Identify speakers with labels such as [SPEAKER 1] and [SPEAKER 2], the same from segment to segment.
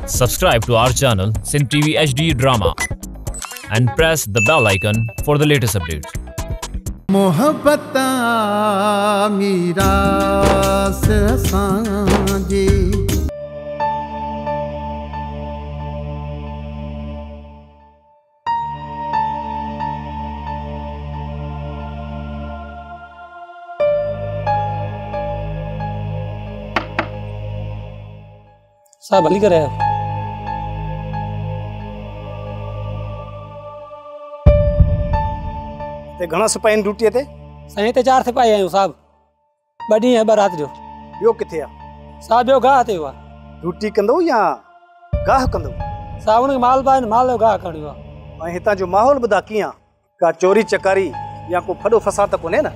[SPEAKER 1] Subscribe to our channel Sin TV HD Drama and press the bell icon for the latest updates.
[SPEAKER 2] मोहब्बता Meera से सांझी
[SPEAKER 3] साहब भली करे
[SPEAKER 4] ते घणा सिपाही ड्यूटी ते
[SPEAKER 3] साईं ते 4 सिपाही आहियूं साहब बड़ी है बारात जो
[SPEAKER 4] ॿियो किथे आ
[SPEAKER 3] साहब यो गाह ते हुआ
[SPEAKER 4] ड्यूटी कंदो या गाह कंदो
[SPEAKER 3] साहब उन माल बान माल जो गाह करियो
[SPEAKER 4] ऐं हितां जो माहौल ॿुधा कीअं का चोरी चकारी या को फॾो फसाद त कोन्हे न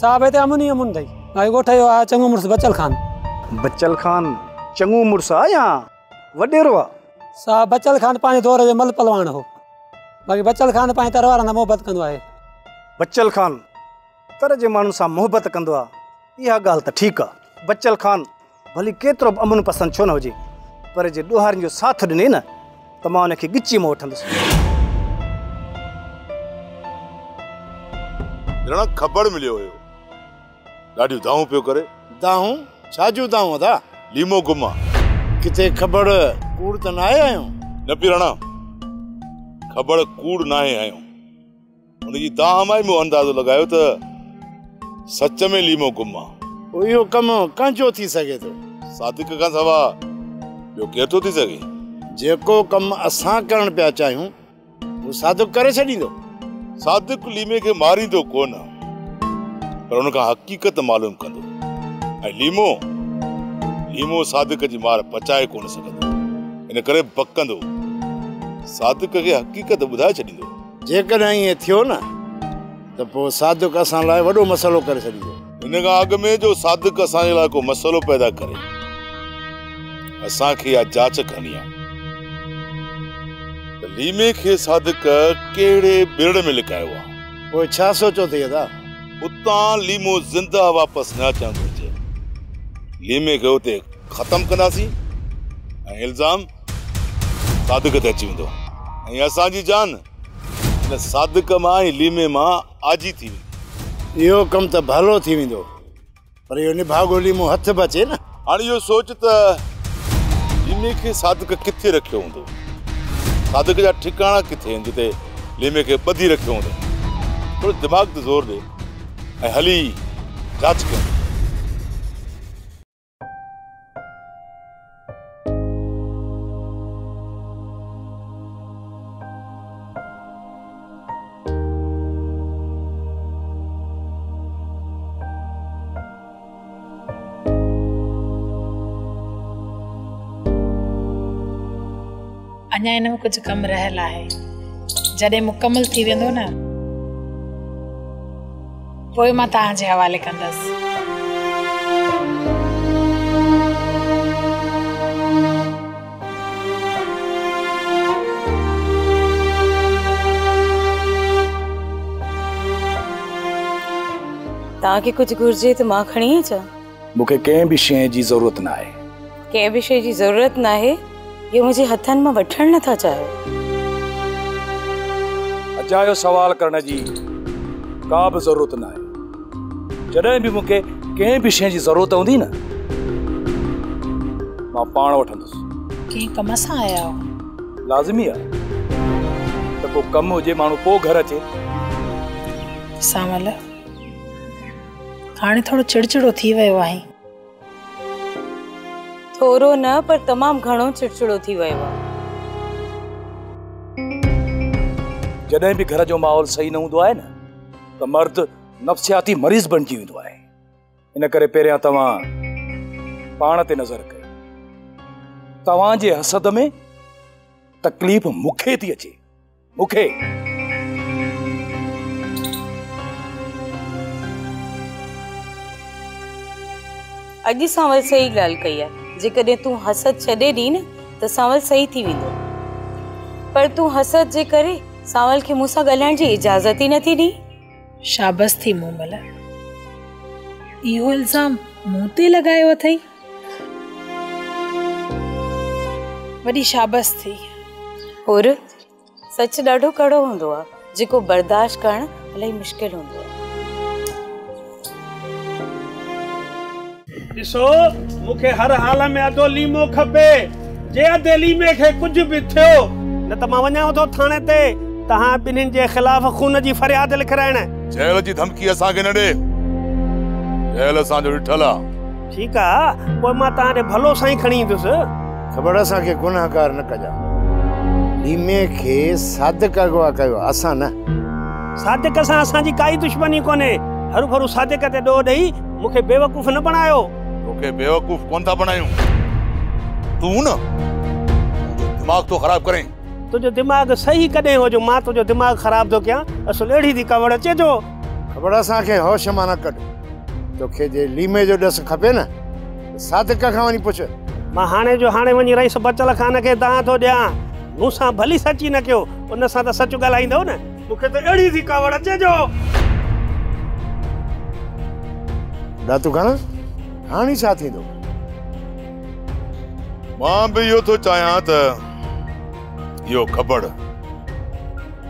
[SPEAKER 3] साहब हिते अमुन ई अमुन अथई भाई ॻोठ जो आहे चङो मुड़ुसु
[SPEAKER 4] बचल खान चङो मुड़ुसु आहे या वॾेरो आहे
[SPEAKER 3] साहब बचल खान पंहिंजे दौर जो मल पलवान हो बाक़ी बचल खान पंहिंजे तरवार सां मोहबत कंदो आहे
[SPEAKER 4] बचल खान तर जे माण्हुनि सां मोहबत कंदो आहे इहा ॻाल्हि त ठीकु आहे बचल खान भली केतिरो बि अमुन पसंदि छो न हुजे पर जे ॾोहारियुनि जो साथ ॾिने न त मां हुनखे ॻिची में वठंदुसि
[SPEAKER 5] ख़बर मिलियो हुयो ॾाढियूं दाहूं पियो करे
[SPEAKER 6] दाहूं छाजूं दाहूं दा
[SPEAKER 5] लीमो गुमा
[SPEAKER 6] किथे ख़बर कूड़ त न आया आहियूं
[SPEAKER 5] न पिरणा ख़बर कूड़ न आहे आहियूं उनजी दाह मां ई मूं अंदाज़ो लॻायो त सच में लीमो गुमा
[SPEAKER 6] इहो कमु कंहिंजो थी सघे थो
[SPEAKER 5] सादिक खां सवा ॿियो केरु थो थी सघे
[SPEAKER 6] जेको कमु असां करणु पिया चाहियूं उहो सादिक करे छॾींदो
[SPEAKER 5] सादिक लीमे खे मारींदो कोन पर हुनखां हक़ीक़त मालूम कंदो ऐं लीमो सादिक जी मार पचाए कोन सघंदो इन करे बकंदो सादिक खे हक़ीक़त ॿुधाए छॾींदो
[SPEAKER 6] जेकॾहिं ईअं थियो न त पोइ सादिक असां लाइ वॾो मसइलो करे छॾींदो
[SPEAKER 5] हिन खां अॻु में जो सादिक असांजे लाइ को मसइलो पैदा करे असांखे इहा जांच करणी आहे त लीमे खे सादिक कहिड़े बिरड़ में लिकायो आहे
[SPEAKER 6] पोइ छा सोचो अथई अदा
[SPEAKER 5] उतां लीमो ज़िंदा वापसि न अचणु घुरिजे लीमे खे उते ख़तमु कंदासीं ऐं इल्ज़ाम सादिक ते अची वेंदो ऐं असांजी जान हिन सादिक मां ऐं लीमे मां आजी थी वेंदी
[SPEAKER 6] इहो कमु त भलो थी वेंदो पर इहो निभागो लीमो हथ बचे न
[SPEAKER 5] हाणे इहो सोच त लीमे खे सादिक किथे रखियो हूंदो सादिक जा ठिकाणा किथे आहिनि जिते लीमे खे ॿधी रखियो हूंदो थोरो दिमाग़ ते ज़ोर ॾे ऐं हली जांच कयूं
[SPEAKER 7] अञा इन में कुछ कम रहल आहे जॾहिं मुकम्मल थी वेंदो न पोइ मां तव्हांजे हवाले कंदसि
[SPEAKER 8] तव्हांखे कुछ घुर्जे त मां खणी अचां
[SPEAKER 9] मूंखे कंहिं बि शइ जी ज़रूरत न आहे
[SPEAKER 8] कंहिं बि शइ जी ज़रूरत न आहे ये मुझे हथन में वठण नथा चाहे
[SPEAKER 9] अजायो सवाल करण जी का बि ज़रूरत न आहे जॾहिं बि मूंखे कंहिं बि शइ जी ज़रूरत हूंदी न मां पाण वठंदुसि
[SPEAKER 7] कंहिं कम सां आया हो
[SPEAKER 9] लाज़मी आहे त को कमु हुजे माण्हू पोइ घर अचे
[SPEAKER 7] सामल हाणे थोरो चिड़चिड़ो थी वियो आहे
[SPEAKER 8] थोरो न पर तमाम घणो चिड़चिड़ो थी वियो आहे
[SPEAKER 9] जॾहिं बि घर जो माहौल सही न हूंदो आहे न त मर्द नफ़्सियाती मरीज़ बणिजी वेंदो आहे इन करे पहिरियां तव्हां पाण ते नज़र कयो तव्हांजे हसद में तकलीफ़ मूंखे थी अचे मूंखे
[SPEAKER 8] अॼु सावल सही ॻाल्हि कई आहे जेकॾहिं तूं हसद छॾे ॾी न त सावल सही थी वेंदो पर तूं हसद जे करे सावल खे मूंसां ॻाल्हाइण जी इजाज़त ई नथी ॾी
[SPEAKER 7] शाबस थी मूमल इहो इल्ज़ाम मूं ते लॻायो अथई वॾी शाबस थी।
[SPEAKER 8] और सच ॾाढो कड़ो हूंदो आहे जेको बर्दाश्त करणु इलाही मुश्किल हूंदो आहे।
[SPEAKER 10] ॾिसो मूंखे हर हाल में अधो लीमो खपे। जे अधे लीमे खे कुझु बि थियो न त मां वञां थो थाणे ते तव्हां ॿिन्हिनि जे ख़िलाफ़ खून जी फरियाद लिखाइण।
[SPEAKER 5] जेल जी धमकी असांखे न ॾे, जेल असांजो ॾिठल आहे।
[SPEAKER 10] ठीकु आहे, पोइ मां तव्हां ॾे भलो सां ई खणी ईंदुसि।
[SPEAKER 6] ख़बर असांखे गुनाहगार न कजा। लीमे खे सादिक अगवा कयो, असां न।
[SPEAKER 10] सादिक सां असांजी काई दुश्मनी कोन्हे। हरू भरू सादिक ते ॾोह ॾेई मूंखे बेवकूफ़ न बणायो।
[SPEAKER 5] तोखे बेवकूफ़ कोन था बणायूं, तूं न दिमाग़ तो ख़राब करें।
[SPEAKER 10] तुझो दिमाग़ सही कॾहिं हो जो मां तुझो दिमाग़ ख़राब थो कयां? असुल अहिड़ी थी कवड़ अचे जो।
[SPEAKER 6] ख़बर असांखे होश मां न कढ। तोखे जे लीमे जो ॾस खपे न, सादिक खां वञी पुछ।
[SPEAKER 10] मां हाणे जो हाणे वञी रईस बचल खान खे दां थो ॾियां। मूंसां भली सची न कयो, उन सां त सच ॻाल्हाईंदव न। मूंखे त अहिड़ी थी कवड़ अचे जो।
[SPEAKER 6] दातू खान हाणे छा थींदो?
[SPEAKER 5] मां बि इहो थो चाहियां त इहो खबर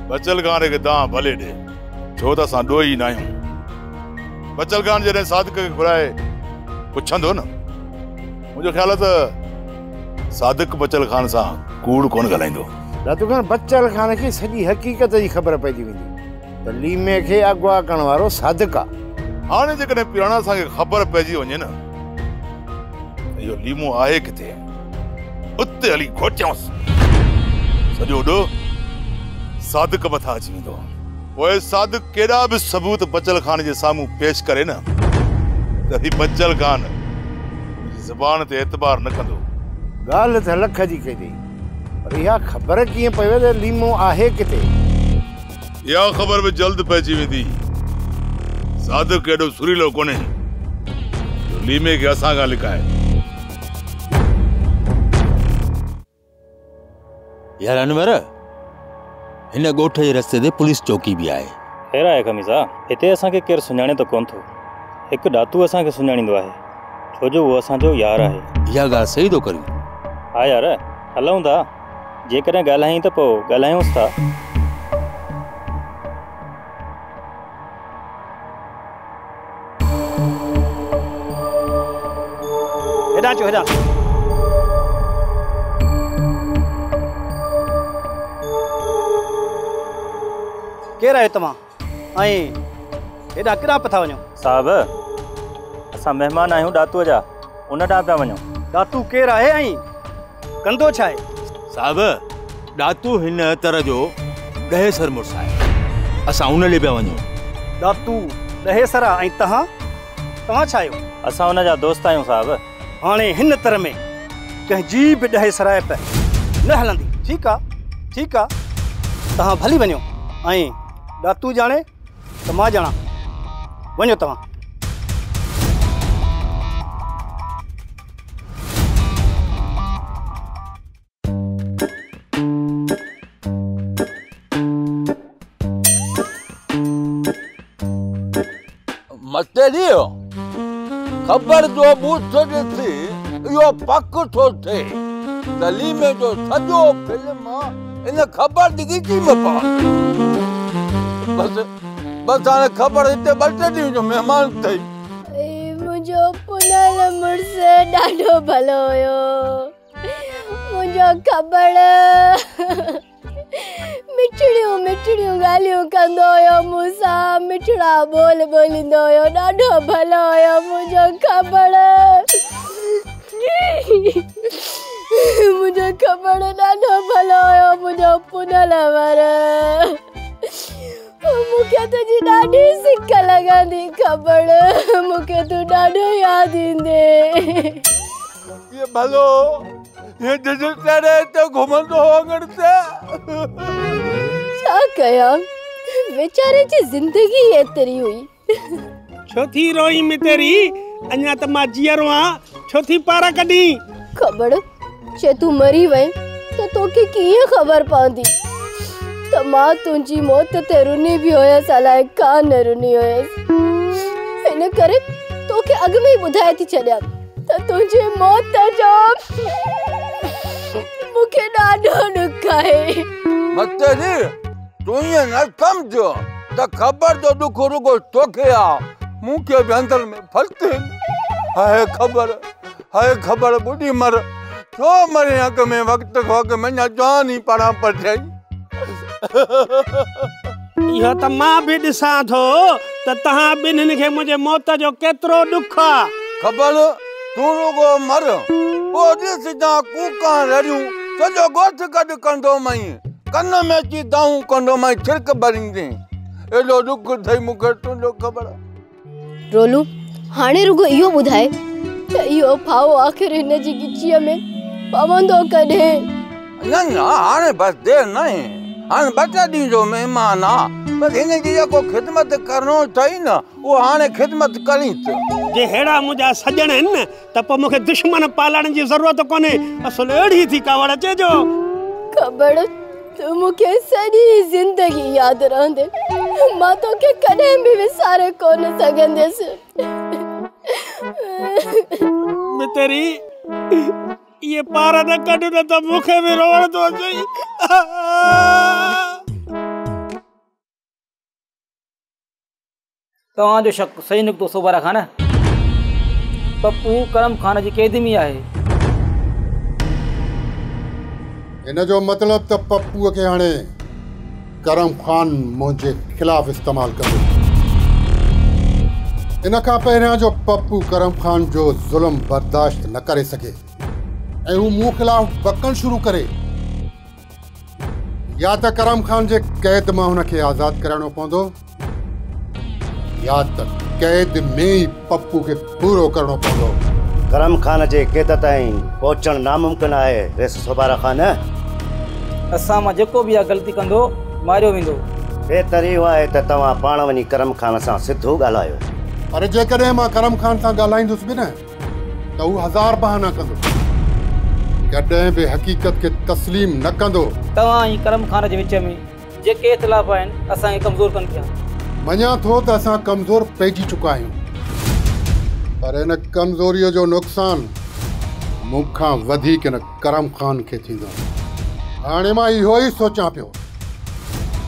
[SPEAKER 5] बचल खान खे दां भले ॾे, छो त असां ॾोही न आहियूं। बचल खान जॾहिं सादिक खे घुराए पुछंदो न, मुंहिंजो ख़्याल आहे त सादिक बचल खान सां कूड़ कोन ॻाल्हाईंदो।
[SPEAKER 6] दातू खान बचल खान खे सॼी हक़ीक़त जी ख़बर पइजी वेंदी त लीमे खे अगवा करण वारो सादिक आहे।
[SPEAKER 5] हाणे जेकॾहिं पिराणा असांखे ख़बर पइजी वञे न इहो लीमो आहे किथे, उते हली खोटियाऊंसि। सॼो ॾोह सादिक मथां अची वेंदो। पोइ सादिक केॾा बि सबूत बचल खान जे साम्हूं पेश करे न त ही बचल खान ज़बान ते एतबार न कंदो।
[SPEAKER 6] ॻाल्हि त लख जी कई, पर इहा ख़बर कीअं पवे त लीमो आहे किथे?
[SPEAKER 5] इहा ख़बर बि जल्द पइजी वेंदी। सादिक एॾो सुरीलो कोन्हे जो लीमे खे असां खां लिकाए।
[SPEAKER 11] यार अनवर, हिन ॻोठ जे रस्ते ते पुलिस चौकी बि आहे।
[SPEAKER 12] ख़ैर आहे खमीसा, हिते असांखे केरु सुञाणे त कोन थो। हिकु डातू असांखे सुञाणींदो आहे, छो जो उहो असांजो यार आहे।
[SPEAKER 11] इहा ॻाल्हि सही थो करी।
[SPEAKER 12] हा यार, हलूं था। जेकॾहिं ॻाल्हायूं त पोइ ॻाल्हायूंसि था।
[SPEAKER 10] हेॾा अचो, हेॾा। केरु आहियो तव्हां ऐं हेॾा किॾा पिया था वञो?
[SPEAKER 12] साहब, असां महिमान आहियूं डातूअ जा, उन ॾांहुं पिया वञूं।
[SPEAKER 10] डातू केरु आहे ऐं कंदो छा आहे?
[SPEAKER 11] साहब, डातू हिन तरह जो ॾहेसर मुड़ुसु आहे, असां उन लाइ पिया वञूं।
[SPEAKER 10] डातू ॾहेसर आहे ऐं तव्हां छा आहियो?
[SPEAKER 12] असां उन जा दोस्त आहियूं साहब।
[SPEAKER 10] हाणे हिन तरह में कंहिंजी बि ॾहेसराइप न हलंदी। ठीकु आहे, ठीकु आहे, तव्हां भली वञो ऐं डातू ॼाणे त मां ॼाणा। वञो तव्हां।
[SPEAKER 11] मते ॾियो ख़बर जो बूथ ॾिसी इहो पक थो थिए त लीमे जो सॼो फिल्म इन ख़बर डिगीची में पवंदो। बस हाणे ख़बर हिते ॿ टे ॾींहं जो महिमान अथई।
[SPEAKER 13] मुंहिंजो पुनल मुड़ुसु ॾाढो भलो हुयो। मुंहिंजो ख़बर मिठड़ियूं मिठड़ियूं ॻाल्हियूं कंदो हुयो मूंसां, मिठड़ा बोल ॿोलींदो हुयो, ॾाढो भलो हुयो मुंहिंजो ख़बर। मुंहिंजो ख़बर ॾाढो भलो हुयो मुंहिंजो पुनल वर। मूंखे तुंहिंजी ॾाढी सिक लॻंदी ख़बर, मूंखे तूं ॾाढो यादि ईंदे।
[SPEAKER 11] ये भलो ये करे तो घुमंदो हो अगड़ से।
[SPEAKER 13] छा कयां, बेचारे जी ज़िंदगी एतिरी हुई।
[SPEAKER 10] छो थी रोई में तेरी? अञा त मां जीअरो आं, छो थी पारा कढी?
[SPEAKER 13] ख़बर जे तूं मरी वई त तोखे कीअं ख़बर पवंदी त मां तुंहिंजी मौत ते रुनी बि हुयसि, अलाए कान रुनी हुयसि। हिन करे तोखे अॻु में ई ॿुधाए थी छॾियां त तुंहिंजी मौत जो ॾाढो ॾुख आहे।
[SPEAKER 11] मतेरी तू ये न समझो त खबर तो दुख रुगो तोखे आ मूंखे भी अंदर में फलते हाय खबर बुढ़ी मर छो मरे हक में वक्त वक्त में जान ही पड़ा पर जाई।
[SPEAKER 10] इहो त मां भी ॾिसां थो त तहां ॿिन्हिनि खे मुंहिंजे मौत जो केतिरो ॾुख आ।
[SPEAKER 11] खबर तू रुगो मर ओ ॾिस जा कूका रड़ियूं सॼो गोठ कढ कंदो मई कन में अची दाऊं कंदो मई छिरक भरींदे एॾो ॾुख थई मूंखे तुंहिंजो ख़बर।
[SPEAKER 13] रोलू हाणे रुगो इहो ॿुधाए त इहो फाओ आख़िर हिन जी गिचीअ में पवंदो कॾहिं?
[SPEAKER 11] न हाणे बस देर नहीं हाणे बचा ॾींहं जो महिमान आ बस हिन जी जेको ख़िदमत करणो अथई न उहो हाणे ख़िदमत करींस।
[SPEAKER 10] जे हेड़ा मुंहिंजा सजण आहिनि न त पोइ मूंखे दुश्मन पालण जी ज़रूरत कोन्हे। असुल अहिड़ी थी कावड़ चइजो।
[SPEAKER 13] ख़बर तू मूंखे सॼी ज़िंदगी यादि रहंदे मां तोखे कॾहिं बि विसारे कोन सघंदसि।
[SPEAKER 10] तेरी ये पार न कढ न त मूंखे बि रोअण थो अचे।
[SPEAKER 14] तव्हांजो शक सही निकितो सोबारा खान। पप्पू करम खान जी कैद में आहे।
[SPEAKER 2] इन जो मतलब त पप्पूअ खे हाणे करम खान मुंहिंजे खिलाफ़ इस्तेमाल कंदो। इन खां पहिरियां जो पप्पू करम खान जो ज़ुल्म बर्दाश्त न करे सघे ऐं हू मूं खिलाफ़ बकण शुरू करे या त करम खान जे कैद मां हुनखे आज़ाद कराइणो पवंदो या त कैद में ई पप्पू खे पूरो करणो पवंदो।
[SPEAKER 4] करम खान जे कैद ताईं पहुचण नामुमकिन आहे रेस सोबारा खान।
[SPEAKER 14] असां मां जेको बि गलती कंदो मारियो वेंदो।
[SPEAKER 4] बेहतर इहो आहे त तव्हां पाण वञी करम खान सां सिधो ॻाल्हायो।
[SPEAKER 2] पर जेकॾहिं मां करम खान सां ॻाल्हाईंदुसि बि न त हू 1000 बहाना कंदो कॾहिं बि हक़ीक़त खे तस्लीम न कंदो।
[SPEAKER 14] तव्हां ऐं करम खान जे विच में जेके इख़्तिलाफ़ आहिनि असांखे कमज़ोर कनि पिया।
[SPEAKER 2] मञा थो त असां कमज़ोर पइजी चुका आहियूं पर इन कमज़ोरीअ जो नुक़सान मूंखां वधीक न करम खान खे थींदो। हाणे मां इहो ई सोचां पियो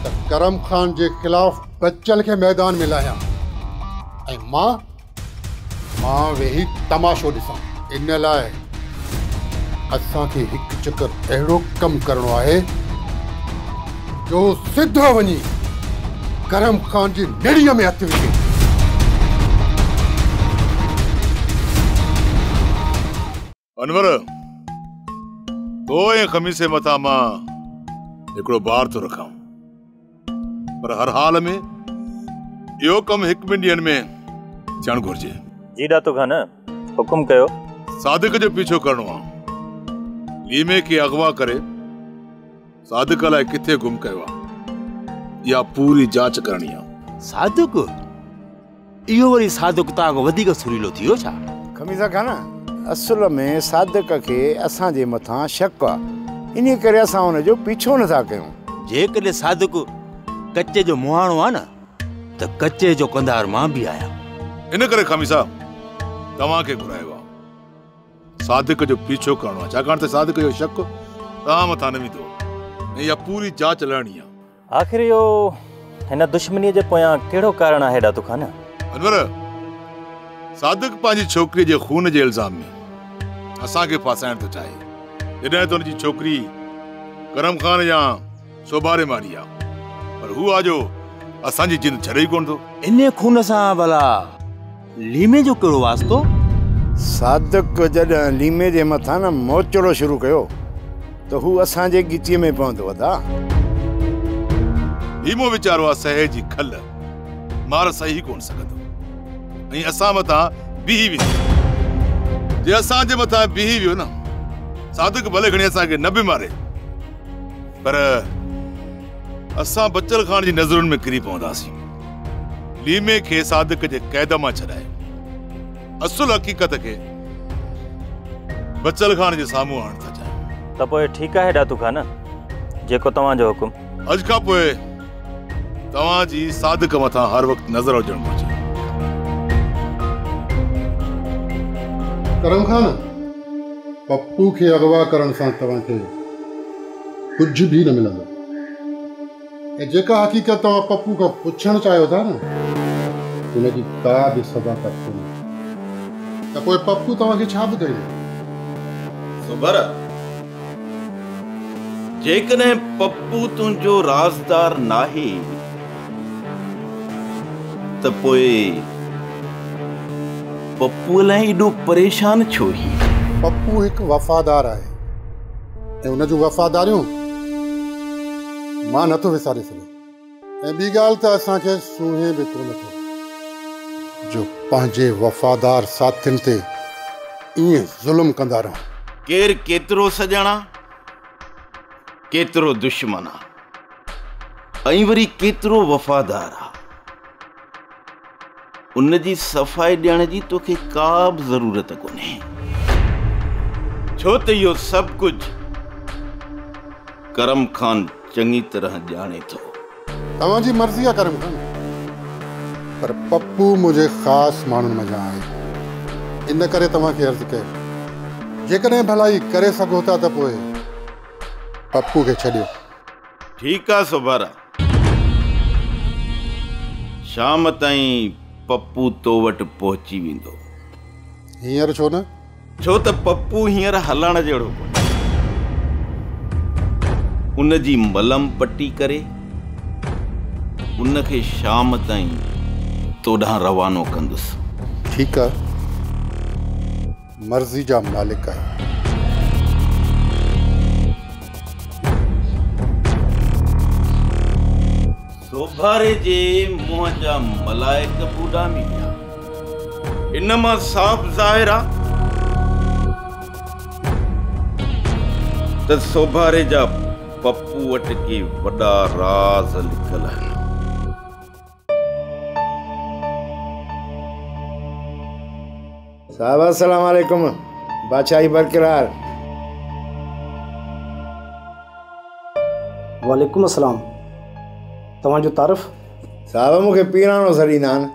[SPEAKER 2] त करम खान जे ख़िलाफ़ बच्चल खे मैदान में लाहियां ऐं मां वेही तमाशो ॾिसां। इन लाइ असांखे हिकु चकर अहिड़ो कमु करणो आहे जो सिधो वञी करम खान जी नेड़ीअ में हथु विझे।
[SPEAKER 5] अनवर तो ऐं खमीसे मथां मां हिकिड़ो बार थो रखां पर हर हाल में इहो कमु 1-2 ॾींहंनि में थियणु घुरिजे।
[SPEAKER 12] जी दातो खान हुकुम कयो।
[SPEAKER 5] सादिक जो पीछो करणो आहे। लीमे खे अगवा करे सादिक लाइ किथे गुम कयो आहे या पूरी जांच करणी आहे।
[SPEAKER 15] सादिक इहो वरी सादिक तां खां वधीक सुरीलो थियो छा?
[SPEAKER 6] खमीसा खान असुल में सादिक खे असांजे मथां शक आहे इन करे असां हुन जो पीछो नथा कयूं।
[SPEAKER 15] जेकॾहिं सादिक कचे जो मुहाणो आहे न त कचे जो कंधार मां बि आहियां।
[SPEAKER 5] इन करे खमीसा तव्हांखे घुरायो आहे सादिक जो पीछो करणो आहे छाकाणि त सादिक जो शक तव्हां मथां न वेंदो ऐं इहा पूरी जांच लहणी आहे।
[SPEAKER 12] आख़िर इहो हिन दुश्मनीअ जे पोयां कहिड़ो कारण आहे दातो खान?
[SPEAKER 5] अनवर सादिक पंहिंजी छोकिरीअ जे खून जे इल्ज़ाम में असांखे फासाइण थो चाहे जॾहिं त हुनजी छोकिरी करम खान या सोबारे मारी आहे पर हू आजो असांजी जिंद छॾे ई कोन थो।
[SPEAKER 15] इन खून सां भला लीमे जो कहिड़ो वास्तो?
[SPEAKER 6] सादिक जॾहिं लीमे जे मथां न मोचड़ो शुरू कयो त हू असांजे गिचीअ में पवंदो अदा।
[SPEAKER 5] लीमो वीचारो आहे सहे जी खल मार सही कोन सघंदो ऐं असां मथां बीही वेंदो। जे असांजे मथां बीही वियो न सादिक भले खणी असांखे न बि मारे पर असां बच्चल खान जी नज़रुनि में किरी पवंदासीं। लीमे खे सादिक जे कैद मां छॾाए असुल हक़ीक़त खे बच्चल खान जे साम्हूं आणण था चाहिनि।
[SPEAKER 12] त पोइ ठीकु आहे दातो खान जेको तव्हांजो हुकुम।
[SPEAKER 5] अॼु खां पोइ तव्हांजी सादिक मथां हर वक़्तु नज़र हुजणु घुरिजे।
[SPEAKER 2] करम खान पप्पू खे अगवा करण सां तव्हांखे कुछ भी न मिलंदो। ऐं जेका हक़ीक़त तव्हां पप्पू खां पुछणु चाहियो था न, उनजी का बि सदाकत कोन्हे। त पोइ पप्पू तव्हांखे छा ॿुधाईंदो?
[SPEAKER 15] सुबर, जेकॾहिं पप्पू तुंहिंजो राज़दार नाहे त पोइ पप्पू लाइ एॾो परेशान छो ही?
[SPEAKER 2] पप्पू हिकु वफ़ादार आहे ऐं उन जूं वफ़ादारियूं मां नथो विसारे सघां। ऐं ॿी ॻाल्हि त असांखे सूंहें बि कोन थो जो पंहिंजे वफ़ादार साथियुनि ते ईअं ज़ुल्म कंदा रहूं।
[SPEAKER 15] केर केतिरो सॼणा, केतिरो दुश्मन आहे, ऐं वरी केतिरो वफ़ादार आहे, उन जी सफ़ाई ॾियण जी तोखे का बि ज़रूरत कोन्हे, छो त इहो सभु कुझु करम खान चङी तरह ॼाणे थो।
[SPEAKER 2] तव्हांजी मर्ज़ी आहे करम खान, पर पप्पू मुंहिंजे ख़ासि माण्हुनि मज़ा आहे। इन करे तव्हांखे अर्ज़ु कयो, जेकॾहिं भलाई करे सघो था त पोइ पप्पू खे छॾियो।
[SPEAKER 15] ठीकु आहे सुबारा, शाम ताईं पप्पू तो वटि पहुची वेंदो।
[SPEAKER 2] हींअर छो न?
[SPEAKER 15] छो त पप्पू हींअर हलण जहिड़ो कोन्हे। उन जी मलम पटी करे उनखे शाम ताईं तोॾां रवानो कंदुसि।
[SPEAKER 2] ठीकु आहे, मर्ज़ी जा मालिक आहे।
[SPEAKER 15] सोभारे जे मुंहं जा मलाइक बूढ़ा मिलिया, इन मां साफ़ ज़ाहिर आहे त सोभारे जा पप्पू वटि के वॾा राज़ लिखल आहिनि।
[SPEAKER 6] साहब अस्सलाम वालेकुम, बादशाही बरकरार।
[SPEAKER 4] वालेकुम अस्सलाम, तव्हांजो तारीफ़।
[SPEAKER 6] साहब मूंखे पीराणो सॾींदा आहिनि।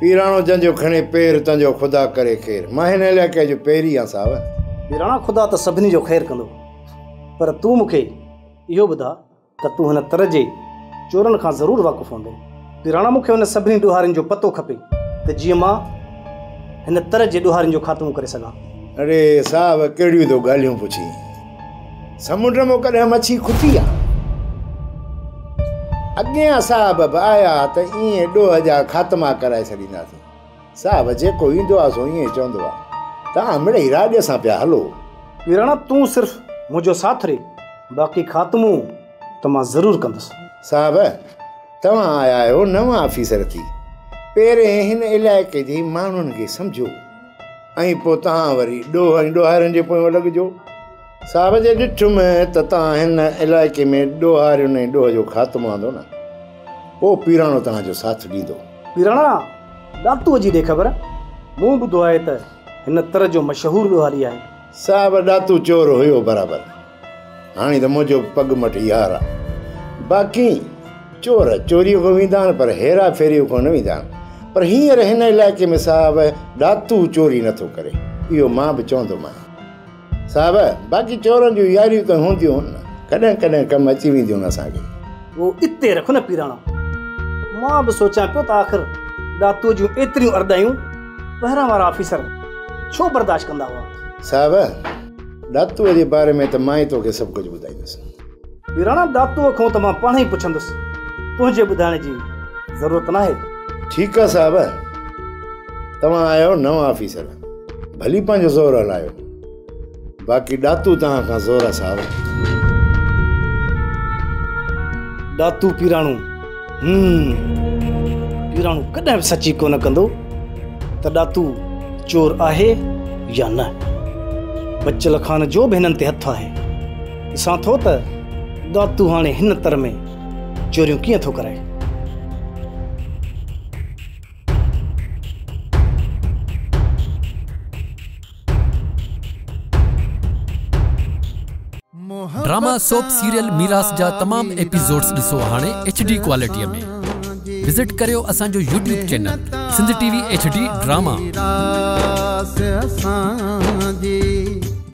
[SPEAKER 6] पीराणो जंहिंजो खणे पेर तंहिंजो ख़ुदा करे ख़ैर। मां हिन इलाइक़े जो पहिरीं आहियां साहब।
[SPEAKER 4] पीराणा ख़ुदा त सभिनी जो ख़ैरु कंदो, पर तूं मूंखे इहो ॿुधा त तूं हिन तरह जे चोरनि खां ज़रूरु वाक़ुफ़ु हूंदो। पीराणा मूंखे हुन सभिनी ॾोहारियुनि जो पतो खपे त जीअं मां हिन तरह जे ॾोहारियुनि जो ख़ात्मो करे सघां।
[SPEAKER 6] अरे साहब कहिड़ियूं तो ॻाल्हियूं पुछी। समुंड में कॾहिं मच्छी खुटी आहे? अॻियां साहब बि आया त ईअं ॾोह जा ख़ात्मा कराए छॾींदासीं। साहब जेको ईंदो आहे सो ईअं चवंदो आहे। तव्हां मिड़ई राॼ सां पिया हलो।
[SPEAKER 4] पीराणा तूं सिर्फ़ु मुंहिंजो साथ रे, बाक़ी ख़ात्मो त मां ज़रूरु कंदुसि।
[SPEAKER 6] साहब तव्हां आया आहियो नवां ऑफिसर थी, पहिरें हिन इलाइक़े जे माण्हुनि खे सम्झो ऐं पोइ तव्हां वरी ॾोह ऐं ॾोहारियुनि जे पोयां लॻिजो। साहब जे ॾिठुमि त तव्हां हिन इलाइक़े में ॾोहारियुनि ऐं ॾोह जो ख़ात्मो आंदो न, पोइ पीराणो तव्हांजो साथ ॾींदो।
[SPEAKER 4] पीराणा ॾातूअ जी ॾे ख़बर, मूं ॿुधो आहे त हिन तरह जो मशहूरु ॾोहारी आहे।
[SPEAKER 6] साहब ॾातू चोर हुयो बराबरि, हाणे त मुंहिंजो पग मट यार आहे। बाक़ी चोर चोरीअ खां वेंदा आहिनि पर हेरा फेरीअ खां न वेंदा आहिनि। पर हींअर हिन इलाइक़े में साहब ॾातू चोरी नथो करे, इहो मां बि चवंदोमांइ। साहब बाक़ी चोरनि जूं यारियूं त हूंदियूं आहिनि न, कॾहिं कॾहिं कमु अची वेंदियूं आहिनि असांखे।
[SPEAKER 4] उहो इते रखो न पीराणा, मां बि सोचां पियो त आख़िर ॾातूअ जूं एतिरियूं अरदायूं पहिरां वारा ऑफिसर छो बर्दाश्त कंदा हुआ।
[SPEAKER 6] साहब ॾातूअ जे बारे में त मां ई तोखे सभु कुझु ॿुधाईंदुसि।
[SPEAKER 4] पीराणा ॾातूअ खां त मां पाण ई पुछंदुसि, तुंहिंजे ॿुधाइण जी ज़रूरत न आहे।
[SPEAKER 6] ठीकु आहे साहब, तव्हां आहियो नवां ऑफिसर, भली पंहिंजो ज़ोर हलायो, बाक़ी ॾातू तव्हां खां ज़ोर आहे साहब।
[SPEAKER 4] ॾातू पीराणो पीराणो कॾहिं बि सची कोन कंदो त ॾातू चोर आहे या न। बचल खान जो बि हिननि ते हथु आहे। ॾिसां थो त ॾातू हाणे हिन तरह में चोरियूं कीअं थो कराए।
[SPEAKER 16] ड्रामा सोप सीरियल मीरास जा तमाम एपिसोड्स ॾिसो हाणे HD क्वालिटीअ में। विजिट करियो असांजो YouTube channel Sindh TV HD drama.